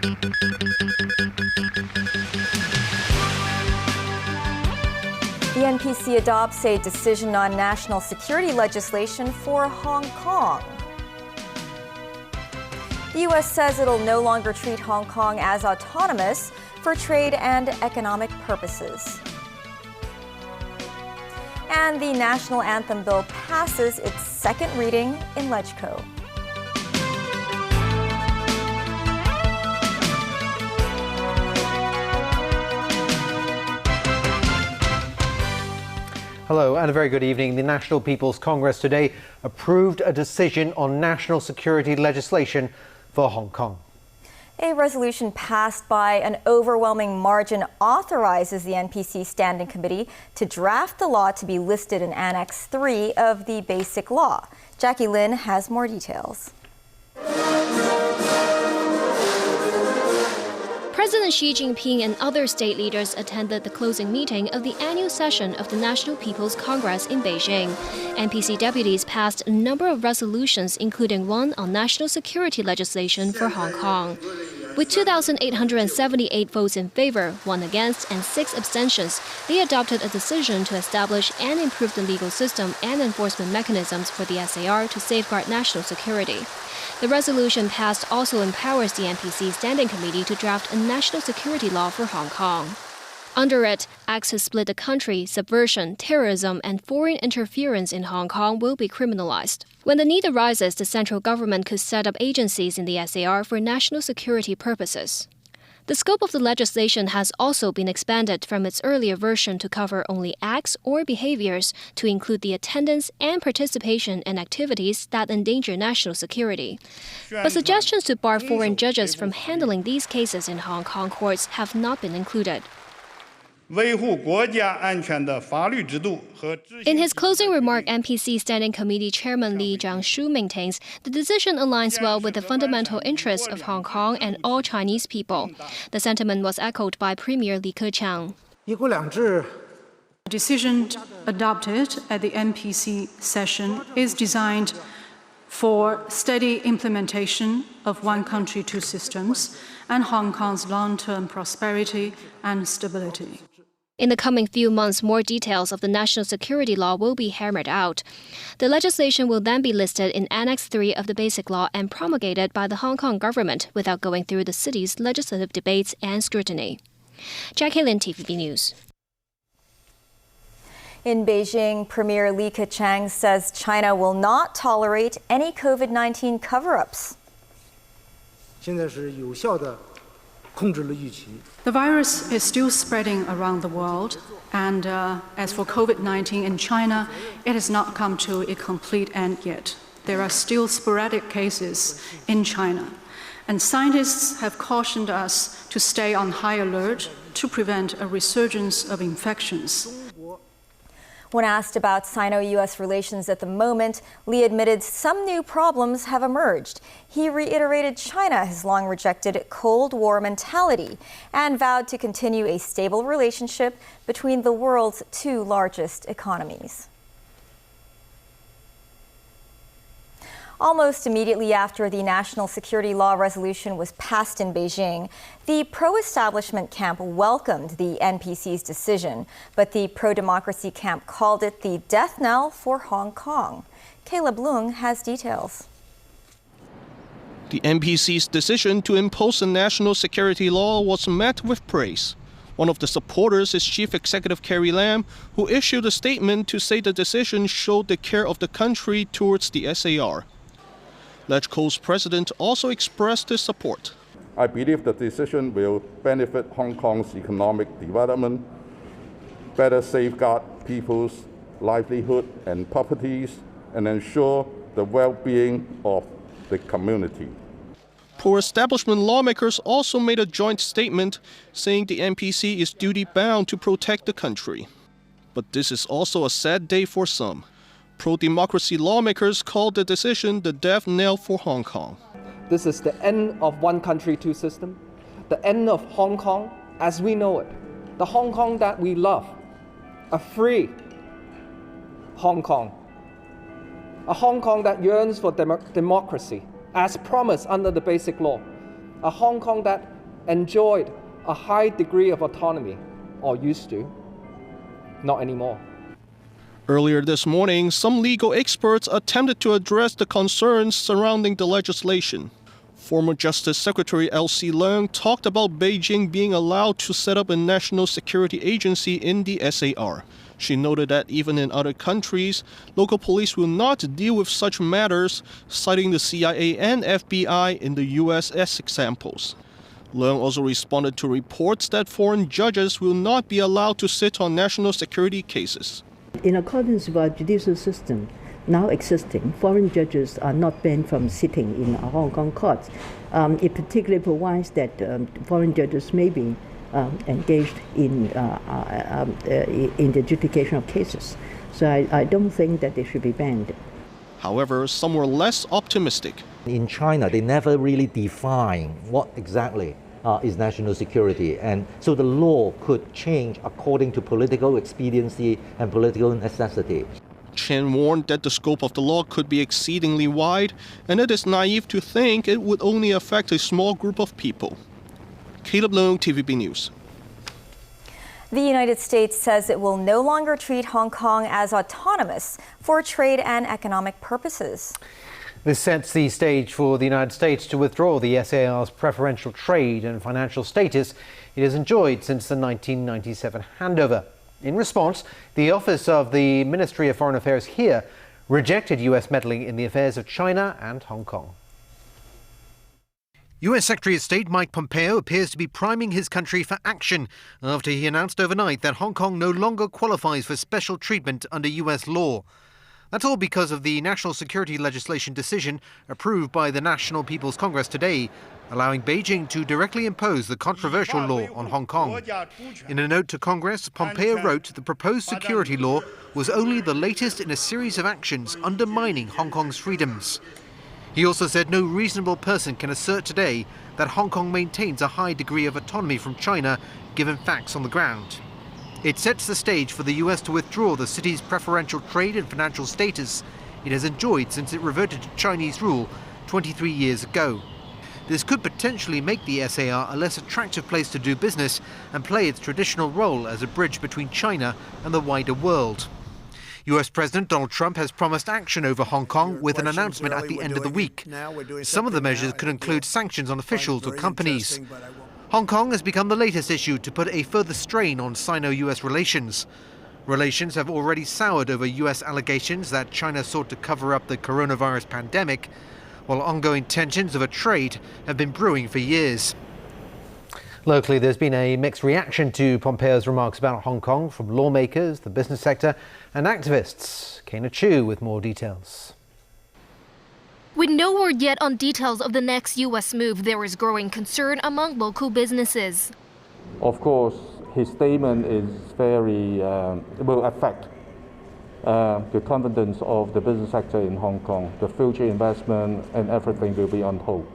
The NPC adopts a decision on national security legislation for Hong Kong. The U.S. says it'll no longer treat Hong Kong as autonomous for trade and economic purposes. And the national anthem bill passes its second reading in LegCo. Hello and a very good evening. The National People's Congress today approved a decision on national security legislation for Hong Kong. A resolution passed by an overwhelming margin authorizes the NPC Standing Committee to draft the law to be listed in Annex 3 of the Basic Law. Jackie Lin has more details. President Xi Jinping and other state leaders attended the closing meeting of the annual session of the National People's Congress in Beijing. NPC deputies passed a number of resolutions, including one on national security legislation for Hong Kong. With 2,878 votes in favor, 1 against, and 6 abstentions, they adopted a decision to establish and improve the legal system and enforcement mechanisms for the SAR to safeguard national security. The resolution passed also empowers the NPC Standing Committee to draft a national security law for Hong Kong. Under it, acts to split the country, subversion, terrorism, and foreign interference in Hong Kong will be criminalized. When the need arises, the central government could set up agencies in the SAR for national security purposes. The scope of the legislation has also been expanded from its earlier version to cover only acts or behaviors to include the attendance and participation in activities that endanger national security. But suggestions to bar foreign judges from handling these cases in Hong Kong courts have not been included. In his closing remark, NPC Standing Committee Chairman Li Jiangshu maintains the decision aligns well with the fundamental interests of Hong Kong and all Chinese people. The sentiment was echoed by Premier Li Keqiang. The decision adopted at the NPC session is designed for steady implementation of one country, two systems, and Hong Kong's long-term prosperity and stability. In the coming few months, more details of the national security law will be hammered out. The legislation will then be listed in Annex 3 of the Basic Law and promulgated by the Hong Kong government without going through the city's legislative debates and scrutiny. Jackie Lin, TVB News. In Beijing, Premier Li Keqiang says China will not tolerate any COVID-19 cover-ups. The virus is still spreading around the world, and as for COVID-19 in China, it has not come to a complete end yet. There are still sporadic cases in China, and scientists have cautioned us to stay on high alert to prevent a resurgence of infections. When asked about Sino-U.S. relations at the moment, Li admitted some new problems have emerged. He reiterated China has long rejected Cold War mentality and vowed to continue a stable relationship between the world's two largest economies. Almost immediately after the national security law resolution was passed in Beijing, the pro-establishment camp welcomed the NPC's decision, but the pro-democracy camp called it the death knell for Hong Kong. Caleb Leung has details. The NPC's decision to impose a national security law was met with praise. One of the supporters is Chief Executive Carrie Lam, who issued a statement to say the decision showed the care of the country towards the SAR. LegCo's president also expressed his support. I believe the decision will benefit Hong Kong's economic development, better safeguard people's livelihood and properties, and ensure the well-being of the community. Pro-establishment lawmakers also made a joint statement saying the NPC is duty-bound to protect the country. But this is also a sad day for some. Pro-democracy lawmakers called the decision the death knell for Hong Kong. This is the end of one country, two systems, the end of Hong Kong as we know it, the Hong Kong that we love, a free Hong Kong, a Hong Kong that yearns for democracy as promised under the Basic Law, a Hong Kong that enjoyed a high degree of autonomy, or used to. Not anymore. Earlier this morning, some legal experts attempted to address the concerns surrounding the legislation. Former Justice Secretary Elsie Leung talked about Beijing being allowed to set up a national security agency in the SAR. She noted that even in other countries, local police will not deal with such matters, citing the CIA and FBI in the US as examples. Leung also responded to reports that foreign judges will not be allowed to sit on national security cases. In accordance with our judicial system now existing, foreign judges are not banned from sitting in Hong Kong courts. It particularly provides that foreign judges may be engaged in the adjudication of cases. So I don't think that they should be banned. However, some were less optimistic. In China, they never really define what exactly is national security, and so the law could change according to political expediency and political necessity. Chen warned that the scope of the law could be exceedingly wide, and it is naive to think it would only affect a small group of people. Caleb Leung, TVB News. The United States says it will no longer treat Hong Kong as autonomous for trade and economic purposes. This sets the stage for the United States to withdraw the SAR's preferential trade and financial status it has enjoyed since the 1997 handover. In response, the Office of the Ministry of Foreign Affairs here rejected US meddling in the affairs of China and Hong Kong. US Secretary of State Mike Pompeo appears to be priming his country for action after he announced overnight that Hong Kong no longer qualifies for special treatment under US law. That's all because of the national security legislation decision approved by the National People's Congress today, allowing Beijing to directly impose the controversial law on Hong Kong. In a note to Congress, Pompeo wrote the proposed security law was only the latest in a series of actions undermining Hong Kong's freedoms. He also said no reasonable person can assert today that Hong Kong maintains a high degree of autonomy from China, given facts on the ground. It sets the stage for the US to withdraw the city's preferential trade and financial status it has enjoyed since it reverted to Chinese rule 23 years ago. This could potentially make the SAR a less attractive place to do business and play its traditional role as a bridge between China and the wider world. US President Donald Trump has promised action over Hong Kong with an announcement at the end of the week. Some of the measures could include sanctions on officials or companies. Hong Kong has become the latest issue to put a further strain on Sino-US relations. Relations have already soured over US allegations that China sought to cover up the coronavirus pandemic, while ongoing tensions over trade have been brewing for years. Locally, there's been a mixed reaction to Pompeo's remarks about Hong Kong from lawmakers, the business sector and activists. Kana Chu with more details. With no word yet on details of the next U.S. move, there is growing concern among local businesses. Of course, his statement is will affect the confidence of the business sector in Hong Kong. The future investment and everything will be on hold.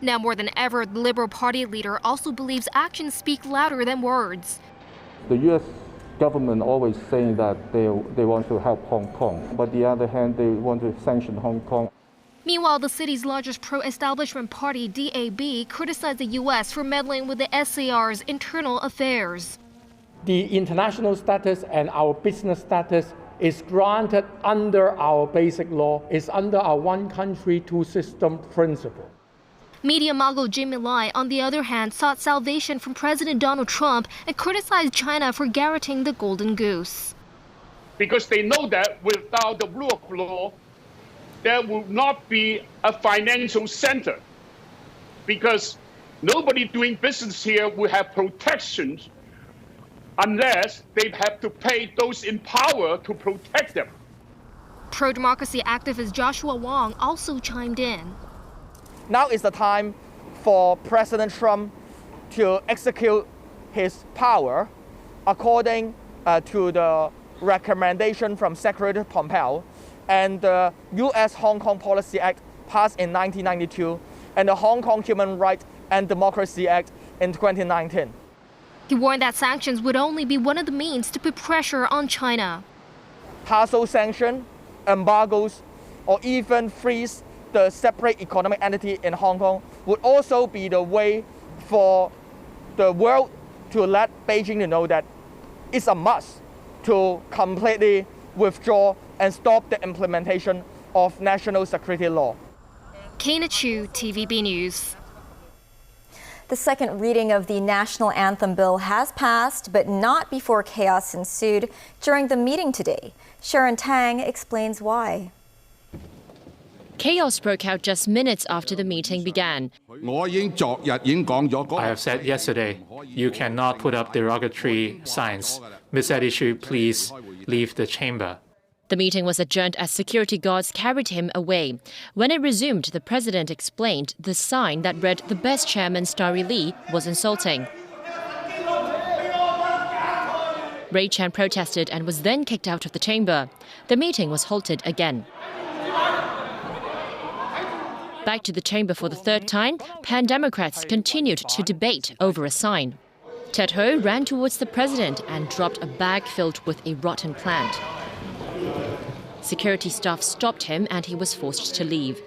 Now more than ever, the Liberal Party leader also believes actions speak louder than words. The U.S. government always saying that they want to help Hong Kong, but on the other hand, they want to sanction Hong Kong. Meanwhile, the city's largest pro-establishment party, DAB, criticized the U.S. for meddling with the SAR's internal affairs. The international status and our business status is granted under our basic law, is under our one country, two system principle. Media mogul Jimmy Lai, on the other hand, sought salvation from President Donald Trump and criticized China for garroting the golden goose. Because they know that without the rule of law, there will not be a financial center. Because nobody doing business here will have protections unless they have to pay those in power to protect them. Pro-democracy activist Joshua Wong also chimed in. Now is the time for President Trump to execute his power according to the recommendation from Secretary Pompeo and the U.S. Hong Kong Policy Act passed in 1992 and the Hong Kong Human Rights and Democracy Act in 2019. He warned that sanctions would only be one of the means to put pressure on China. Partial sanction, embargoes, or even freeze the separate economic entity in Hong Kong would also be the way for the world to let Beijing to know that it's a must to completely withdraw and stop the implementation of national security law. Kena Chu, TVB News. The second reading of the national anthem bill has passed, but not before chaos ensued during the meeting today. Sharon Tang explains why. Chaos broke out just minutes after the meeting began. I have said yesterday, you cannot put up derogatory signs. Ms. Adishu, please leave the chamber. The meeting was adjourned as security guards carried him away. When it resumed, the president explained the sign that read "The best chairman, Starry Lee," was insulting. Ray Chan protested and was then kicked out of the chamber. The meeting was halted again. Back to the chamber for the third time, Pan-Democrats continued to debate over a sign. Ted Ho ran towards the president and dropped a bag filled with a rotten plant. Security staff stopped him and he was forced to leave.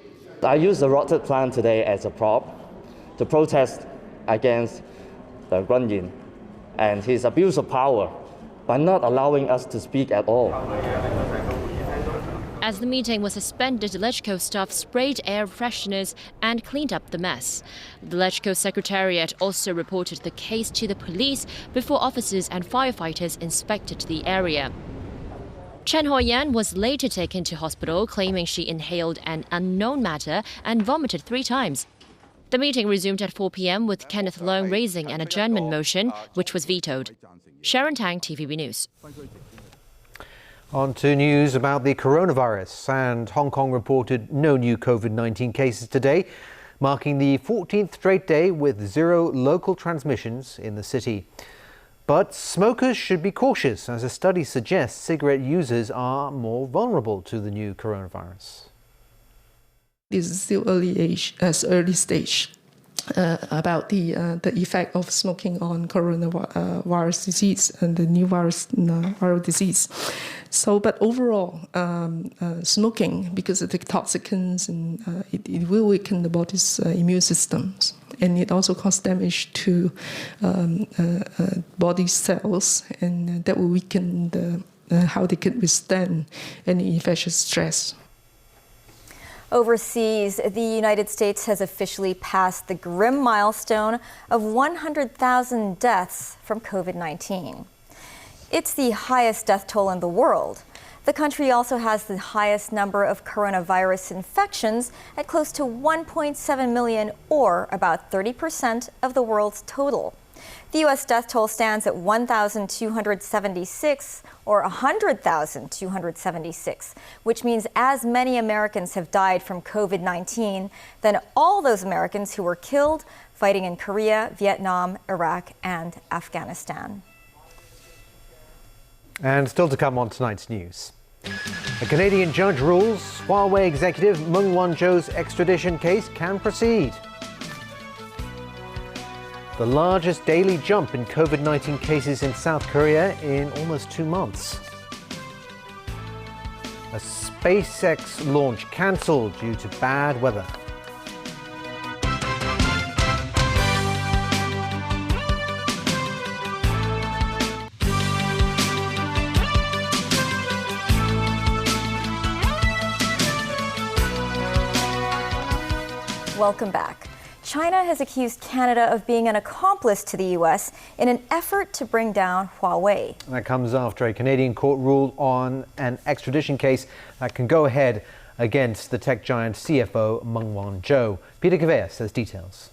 I used the rotted plant today as a prop to protest against the Grunyin and his abuse of power by not allowing us to speak at all. As the meeting was suspended, LegCo staff sprayed air fresheners and cleaned up the mess. The LegCo Secretariat also reported the case to the police before officers and firefighters inspected the area. Chen Hoyan was later taken to hospital, claiming she inhaled an unknown matter and vomited 3 times. The meeting resumed at 4 p.m. with Kenneth Leung raising an adjournment motion, which was vetoed. Sharon Tang, TVB News. On to news about the coronavirus, and Hong Kong reported no new COVID-19 cases today, marking the 14th straight day with 0 local transmissions in the city. But smokers should be cautious, as a study suggests cigarette users are more vulnerable to the new coronavirus. This is still early stage about the effect of smoking on coronavirus disease and the new viral disease. So, but overall, smoking, because of the toxicants, and it will weaken the body's immune systems, and it also causes damage to body cells, and that will weaken how they can withstand any infectious stress. Overseas, the United States has officially passed the grim milestone of 100,000 deaths from COVID-19. It's the highest death toll in the world. The country also has the highest number of coronavirus infections at close to 1.7 million, or about 30% of the world's total. The U.S. death toll stands at 1,276, or 100,276, which means as many Americans have died from COVID-19 than all those Americans who were killed fighting in Korea, Vietnam, Iraq, and Afghanistan. And still to come on tonight's news. A Canadian judge rules Huawei executive Meng Wanzhou's extradition case can proceed. The largest daily jump in COVID-19 cases in South Korea in almost 2 months. A SpaceX launch cancelled due to bad weather. Welcome back. China has accused Canada of being an accomplice to the U.S. in an effort to bring down Huawei. That comes after a Canadian court ruled on an extradition case that can go ahead against the tech giant CFO Meng Wanzhou. Peter Caveas has details.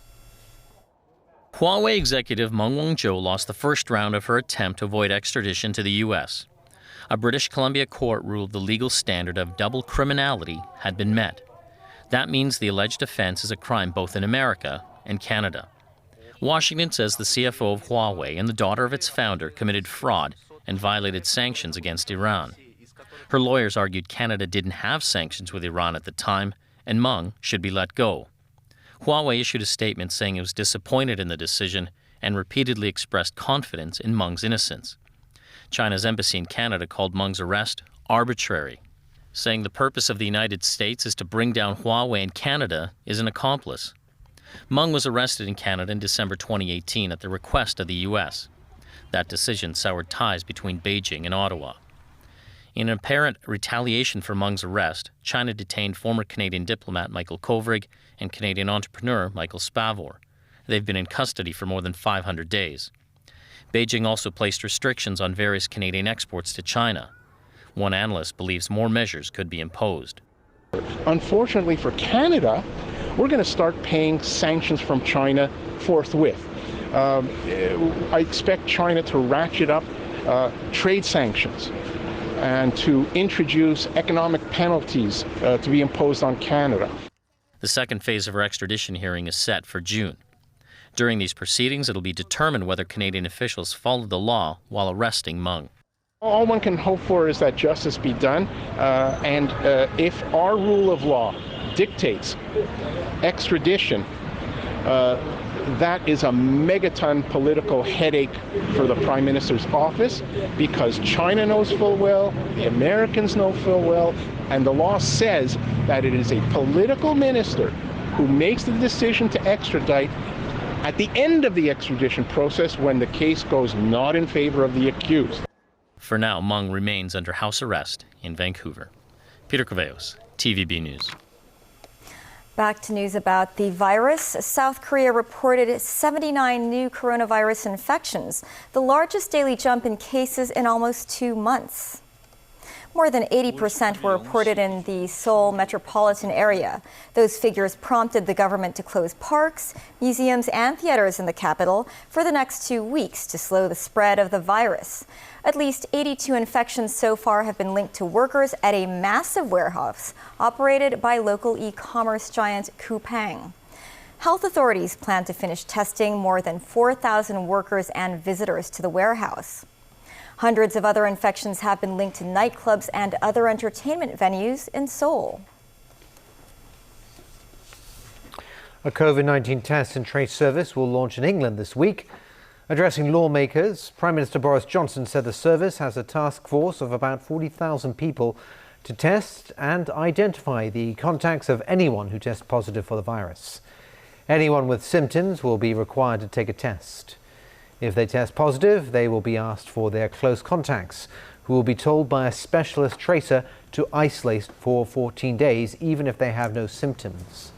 Huawei executive Meng Wanzhou lost the first round of her attempt to avoid extradition to the U.S. A British Columbia court ruled the legal standard of double criminality had been met. That means the alleged offense is a crime both in America and Canada. Washington says the CFO of Huawei and the daughter of its founder committed fraud and violated sanctions against Iran. Her lawyers argued Canada didn't have sanctions with Iran at the time, and Meng should be let go. Huawei issued a statement saying it was disappointed in the decision and repeatedly expressed confidence in Meng's innocence. China's embassy in Canada called Meng's arrest arbitrary, saying the purpose of the United States is to bring down Huawei, and Canada is an accomplice. Meng was arrested in Canada in December 2018 at the request of the U.S. That decision soured ties between Beijing and Ottawa. In an apparent retaliation for Meng's arrest, China detained former Canadian diplomat Michael Kovrig and Canadian entrepreneur Michael Spavor. They've been in custody for more than 500 days. Beijing also placed restrictions on various Canadian exports to China. One analyst believes more measures could be imposed. Unfortunately for Canada, we're going to start paying sanctions from China forthwith. I expect China to ratchet up trade sanctions and to introduce economic penalties to be imposed on Canada. The second phase of her extradition hearing is set for June. During these proceedings, it'll be determined whether Canadian officials followed the law while arresting Meng. All one can hope for is that justice be done, and if our rule of law dictates extradition, that is a megaton political headache for the Prime Minister's office, because China knows full well, the Americans know full well, and the law says that it is a political minister who makes the decision to extradite at the end of the extradition process when the case goes not in favor of the accused. For now, Meng remains under house arrest in Vancouver. Peter Caveos, TVB News. Back to news about the virus. South Korea reported 79 new coronavirus infections, the largest daily jump in cases in almost 2 months. More than 80% were reported in the Seoul metropolitan area. Those figures prompted the government to close parks, museums, and theaters in the capital for the next 2 weeks to slow the spread of the virus. At least 82 infections so far have been linked to workers at a massive warehouse operated by local e-commerce giant Coupang. Health authorities plan to finish testing more than 4,000 workers and visitors to the warehouse. Hundreds of other infections have been linked to nightclubs and other entertainment venues in Seoul. A COVID-19 test and trace service will launch in England this week. Addressing lawmakers, Prime Minister Boris Johnson said the service has a task force of about 40,000 people to test and identify the contacts of anyone who tests positive for the virus. Anyone with symptoms will be required to take a test. If they test positive, they will be asked for their close contacts, who will be told by a specialist tracer to isolate for 14 days, even if they have no symptoms.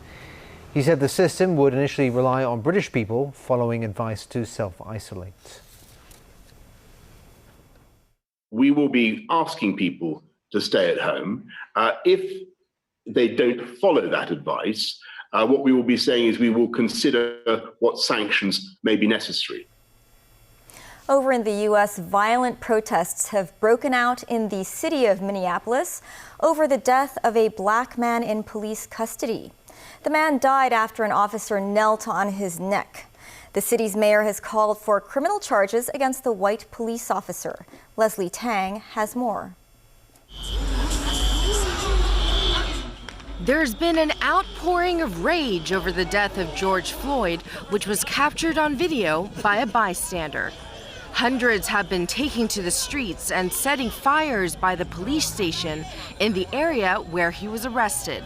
He said the system would initially rely on British people following advice to self-isolate. We will be asking people to stay at home. If they don't follow that advice, what we will be saying is we will consider what sanctions may be necessary. Over in the U.S., violent protests have broken out in the city of Minneapolis over the death of a black man in police custody. The man died after an officer knelt on his neck. The city's mayor has called for criminal charges against the white police officer. Leslie Tang has more. There's been an outpouring of rage over the death of George Floyd, which was captured on video by a bystander. Hundreds have been taking to the streets and setting fires by the police station in the area where he was arrested.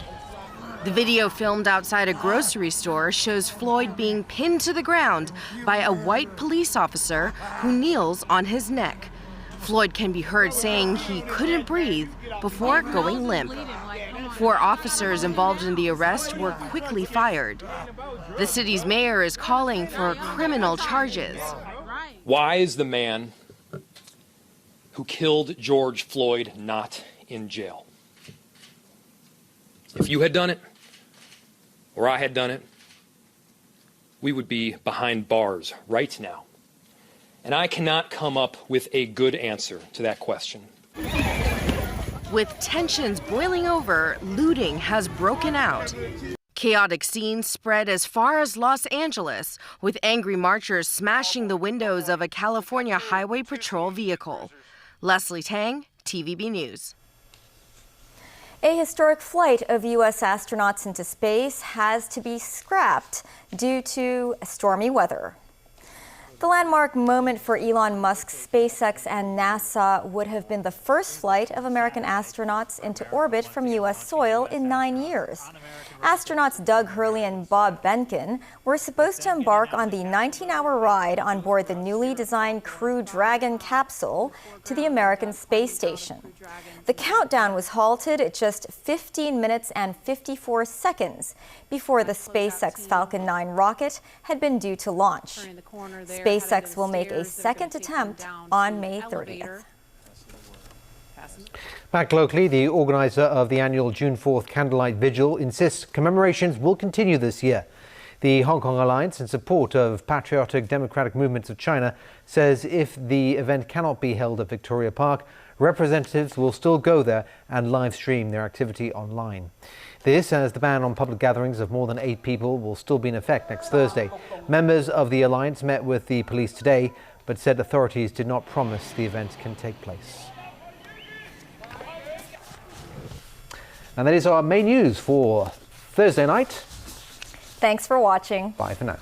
The video filmed outside a grocery store shows Floyd being pinned to the ground by a white police officer who kneels on his neck. Floyd can be heard saying he couldn't breathe before going limp. 4 officers involved in the arrest were quickly fired. The city's mayor is calling for criminal charges. Why is the man who killed George Floyd not in jail? If you had done it, or I had done it, we would be behind bars right now. And I cannot come up with a good answer to that question. With tensions boiling over, looting has broken out. Chaotic scenes spread as far as Los Angeles, with angry marchers smashing the windows of a California Highway Patrol vehicle. Leslie Tang, TVB News. A historic flight of U.S. astronauts into space has to be scrapped due to stormy weather. The landmark moment for Elon Musk's SpaceX and NASA would have been the first flight of American astronauts into orbit from U.S. soil in 9 years. Astronauts Doug Hurley and Bob Behnken were supposed to embark on the 19-hour ride on board the newly designed Crew Dragon capsule to the American space station. The countdown was halted at just 15 minutes and 54 seconds before the SpaceX Falcon 9 rocket had been due to launch. SpaceX will make a second attempt on May 30th. Back locally, the organizer of the annual June 4th Candlelight Vigil insists commemorations will continue this year. The Hong Kong Alliance, in support of patriotic democratic movements of China, says if the event cannot be held at Victoria Park, representatives will still go there and live stream their activity online. This, as the ban on public gatherings of more than 8 people will still be in effect next Thursday. Members of the alliance met with the police today, but said authorities did not promise the event can take place. And that is our main news for Thursday night. Thanks for watching. Bye for now.